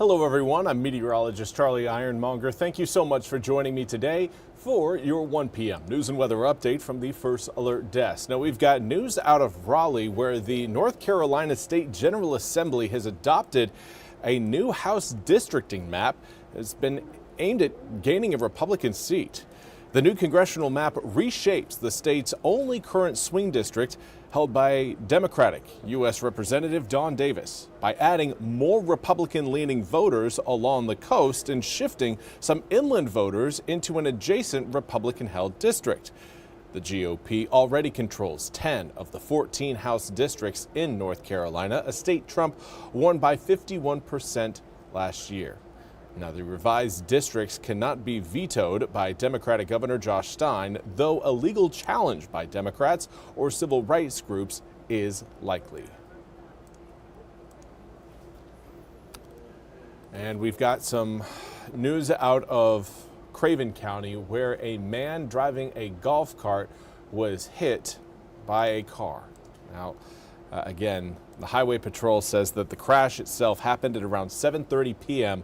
Hello everyone, I'm Meteorologist Charlie Ironmonger. Thank you so much for joining me today for your 1 p.m. news and weather update from the First Alert Desk. Now we've got news out of Raleigh where the North Carolina State General Assembly has adopted a new House districting map that's been aimed at gaining a Republican seat. The new congressional map reshapes the state's only current swing district held by Democratic U.S. Representative Dawn Davis by adding more Republican-leaning voters along the coast and shifting some inland voters into an adjacent Republican-held district. The GOP already controls 10 of the 14 House districts in North Carolina, a state Trump won by 51% last year. Now, the revised districts cannot be vetoed by Democratic Governor Josh Stein, though a legal challenge by Democrats or civil rights groups is likely. And we've got some news out of Craven County where a man driving a golf cart was hit by a car. Now, again, the Highway Patrol says that the crash itself happened at around 7:30 p.m.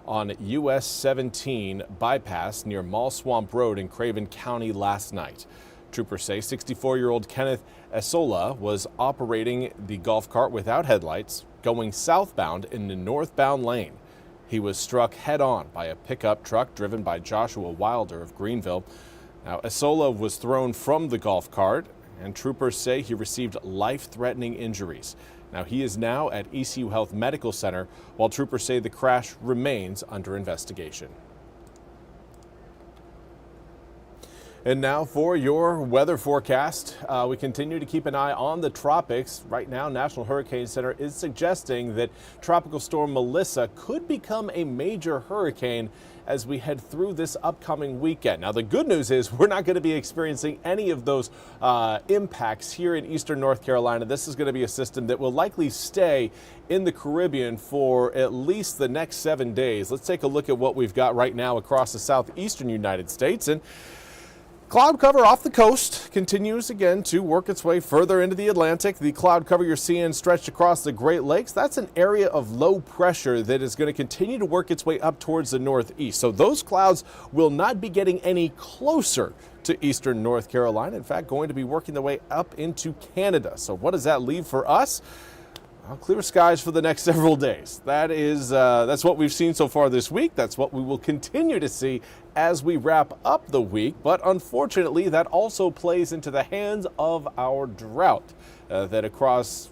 on US 17 bypass near Mall Swamp Road in Craven County last night. Troopers say 64-year-old Kenneth Esola was operating the golf cart without headlights, going southbound in the northbound lane. He was struck head-on by a pickup truck driven by Joshua Wilder of Greenville. Now, Esola was thrown from the golf cart, and troopers say he received life-threatening injuries. Now, he is now at ECU Health Medical Center, while troopers say the crash remains under investigation. And now for your weather forecast. We continue to keep an eye on the tropics. Right now, National Hurricane Center is suggesting that Tropical Storm Melissa could become a major hurricane as we head through this upcoming weekend. Now, the good news is we're not going to be experiencing any of those impacts here in eastern North Carolina. This is going to be a system that will likely stay in the Caribbean for at least the next 7 days. Let's take a look at what we've got right now across the southeastern United States. And cloud cover off the coast continues again to work its way further into the Atlantic. The cloud cover you're seeing stretched across the Great Lakes, that's an area of low pressure that is going to continue to work its way up towards the northeast. So those clouds will not be getting any closer to eastern North Carolina. In fact, going to be working their way up into Canada. So what does that leave for us? Well, clear skies for the next several days. That's what we've seen so far this week. That's what we will continue to see as we wrap up the week. But unfortunately, that also plays into the hands of our drought that across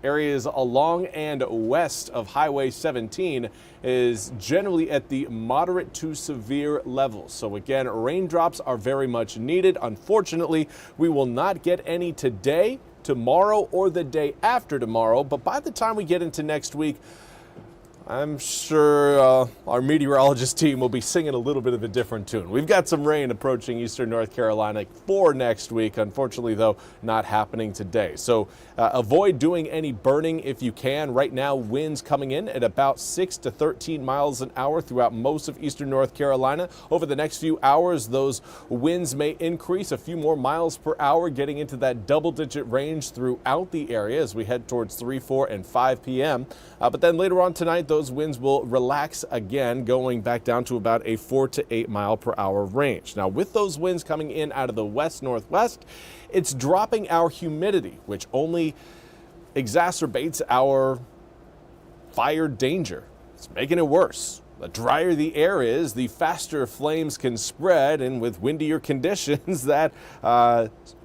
areas along and west of Highway 17 is generally at the moderate to severe levels. So again, raindrops are very much needed. Unfortunately, we will not get any today, tomorrow, or the day after tomorrow, but by the time we get into next week, I'm sure our meteorologist team will be singing a little bit of a different tune. We've got some rain approaching eastern North Carolina for next week. Unfortunately, though, not happening today. So avoid doing any burning if you can. Right now, winds coming in at about 6 to 13 miles an hour throughout most of eastern North Carolina. Over the next few hours, those winds may increase a few more miles per hour, getting into that double-digit range throughout the area as we head towards 3, 4, and 5 p.m. But then later on tonight, those winds will relax again, going back down to about a 4 to 8 mile per hour range. Now, with those winds coming in out of the west-northwest, it's dropping our humidity, which only exacerbates our fire danger. It's making it worse. The drier the air is, the faster flames can spread, and with windier conditions, that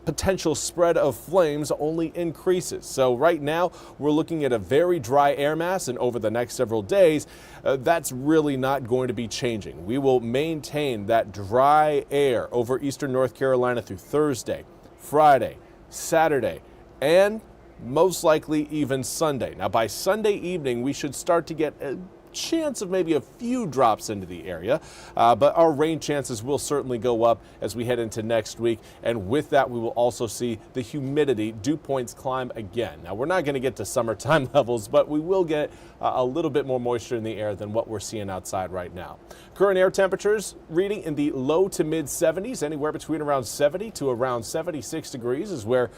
potential spread of flames only increases. So right now, we're looking at a very dry air mass, and over the next several days, that's really not going to be changing. We will maintain that dry air over eastern North Carolina through Thursday, Friday, Saturday, and most likely even Sunday. Now, by Sunday evening, we should start to get a chance of maybe a few drops into the area, but our rain chances will certainly go up as we head into next week, and with that we will also see the humidity dew points climb again. Now, we're not going to get to summertime levels, but we will get a little bit more moisture in the air than what we're seeing outside right now. Current air temperatures reading in the low to mid 70s, anywhere between around 70 to around 76 degrees is where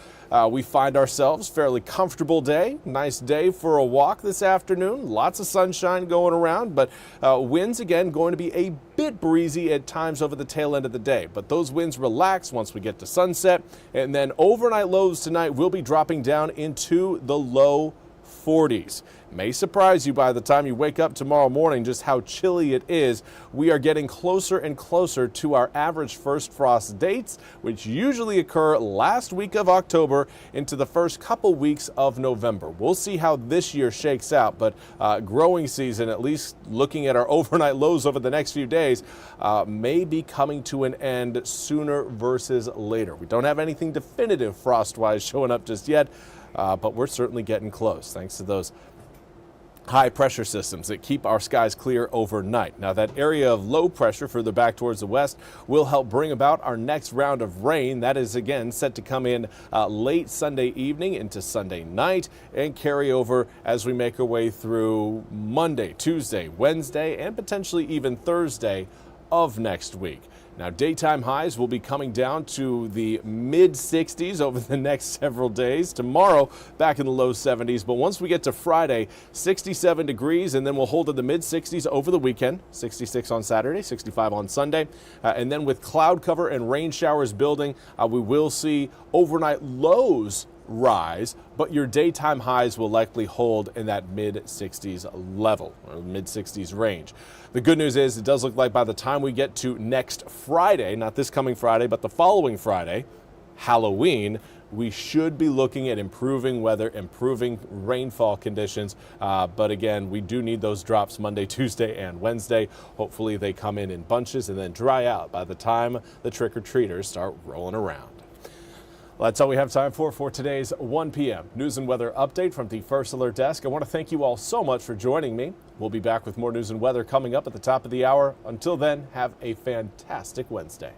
we find ourselves. Fairly comfortable day, nice day for a walk this afternoon, lots of sunshine going going around, but winds again going to be a bit breezy at times over the tail end of the day. But those winds relax once we get to sunset, and then overnight lows tonight will be dropping down into the low 40s. May surprise you by the time you wake up tomorrow morning just how chilly it is. We are getting closer and closer to our average first frost dates, which usually occur last week of October into the first couple weeks of November. We'll see how this year shakes out, but growing season, at least looking at our overnight lows over the next few days, may be coming to an end sooner versus later. We don't have anything definitive frost-wise showing up just yet, but we're certainly getting close thanks to those high pressure systems that keep our skies clear overnight. Now, that area of low pressure further back towards the west will help bring about our next round of rain. That is again set to come in late Sunday evening into Sunday night and carry over as we make our way through Monday, Tuesday, Wednesday, and potentially even Thursday of next week. Now, daytime highs will be coming down to the mid-60s over the next several days. Tomorrow, back in the low 70s. But once we get to Friday, 67 degrees, and then we'll hold in the mid-60s over the weekend. 66 on Saturday, 65 on Sunday. And then with cloud cover and rain showers building, we will see overnight lows rise, but your daytime highs will likely hold in that mid-60s level or mid-60s range. The good news is it does look like by the time we get to next Friday, not this coming Friday, but the following Friday, Halloween, we should be looking at improving weather, improving rainfall conditions. But again, we do need those drops Monday, Tuesday, and Wednesday. Hopefully they come in bunches and then dry out by the time the trick-or-treaters start rolling around. Well, that's all we have time for today's 1 p.m. news and weather update from the First Alert Desk. I want to thank you all so much for joining me. We'll be back with more news and weather coming up at the top of the hour. Until then, have a fantastic Wednesday.